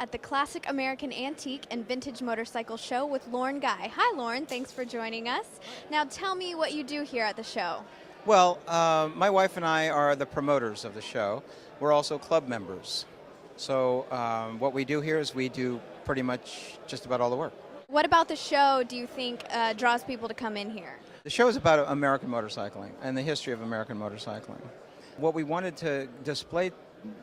at the Classic American Antique and Vintage Motorcycle Show with Lorin Guy. Hi, Lorin. Thanks for joining us. Now, tell me what you do here at the show. Well, my wife and I are the promoters of the show. We're also club members. So what we do here is we do pretty much just about all the work. What about the show do you think draws people to come in here? The show is about American motorcycling and the history of American motorcycling. What we wanted to display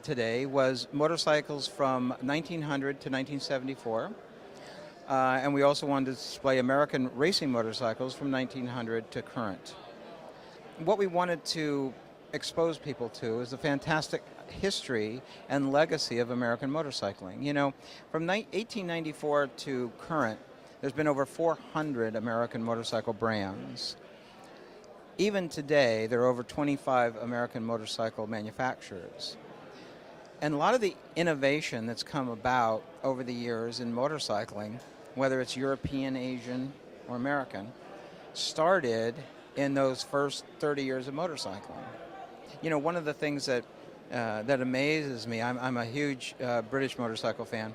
today was motorcycles from 1900 to 1974. And we also wanted to display American racing motorcycles from 1900 to current. What we wanted to expose people to is the fantastic history and legacy of American motorcycling. You know, from 1894 to current, there's been over 400 American motorcycle brands. Even today, there are over 25 American motorcycle manufacturers. And a lot of the innovation that's come about over the years in motorcycling, whether it's European, Asian, or American, started in those first 30 years of motorcycling. You know, one of the things that that amazes me, I'm a huge British motorcycle fan,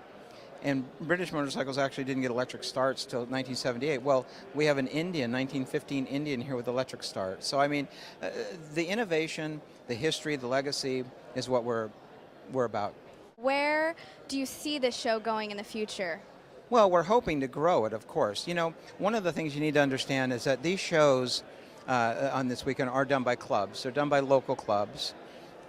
and British motorcycles actually didn't get electric starts till 1978. Well, we have an Indian, 1915 Indian here with electric starts. So I mean, the innovation, the history, the legacy is what we're about. Where do you see this show going in the future? Well, we're hoping to grow it, of course. You know, one of the things you need to understand is that these shows on this weekend are done by clubs. They're done by local clubs.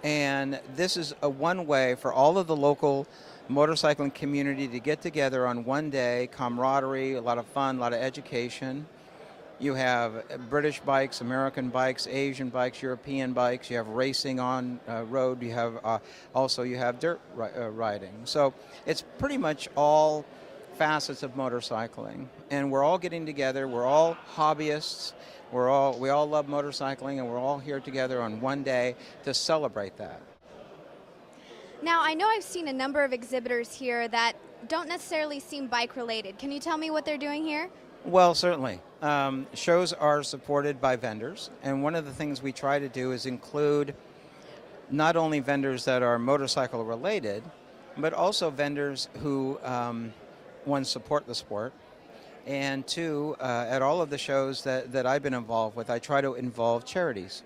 And this is one way for all of the local motorcycling community to get together on one day, camaraderie, a lot of fun, a lot of education. You have British bikes, American bikes, Asian bikes, European bikes. You have racing on road. You have also you have dirt riding. So it's pretty much all facets of motorcycling, and we're all getting together. We're all hobbyists. We all love motorcycling, and we're all here together on one day to celebrate that. Now, I know I've seen a number of exhibitors here that don't necessarily seem bike related. Can you tell me what they're doing here? Well, certainly. Shows are supported by vendors, and one of the things we try to do is include not only vendors that are motorcycle related, but also vendors who, one, support the sport, and two, at all of the shows that I've been involved with, I try to involve charities.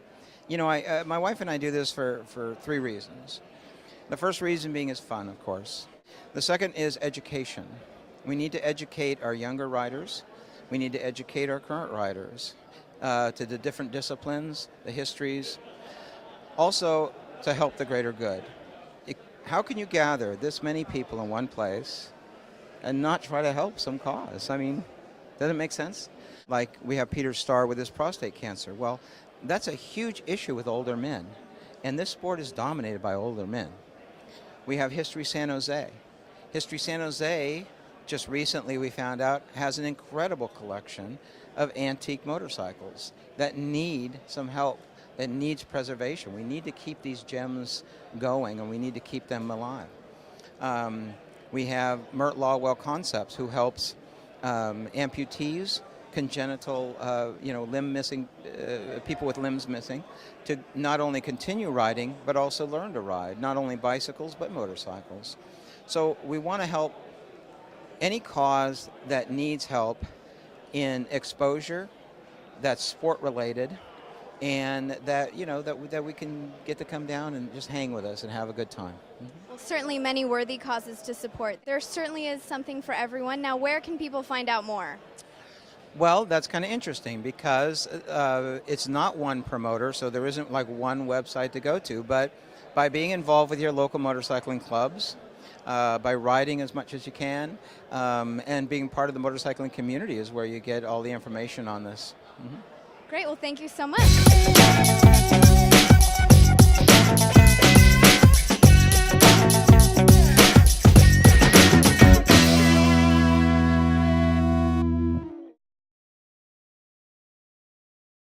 You know, my wife and I do this for three reasons. The first reason being is fun, of course. The second is education. We need to educate our younger riders. We need to educate our current riders to the different disciplines, the histories, also to help the greater good. How can you gather this many people in one place and not try to help some cause? I mean, doesn't it make sense? Like we have Peter Starr with his prostate cancer. Well, that's a huge issue with older men, and this sport is dominated by older men. We have History San Jose. History San Jose, just recently we found out, has an incredible collection of antique motorcycles that need some help, that needs preservation. We need to keep these gems going, and we need to keep them alive. We have Mert Lawwell Concepts, who helps amputees, congenital, limb missing, people with limbs missing, to not only continue riding, but also learn to ride, not only bicycles, but motorcycles. So we want to help any cause that needs help in exposure, that's sport related, and that, you know, that we can get to come down and just hang with us and have a good time. Well, certainly many worthy causes to support. There certainly is something for everyone. Now, where can people find out more? Well, that's kind of interesting because it's not one promoter, so there isn't like one website to go to, but by being involved with your local motorcycling clubs, by riding as much as you can, and being part of the motorcycling community is where you get all the information on this. Great. Well, thank you so much.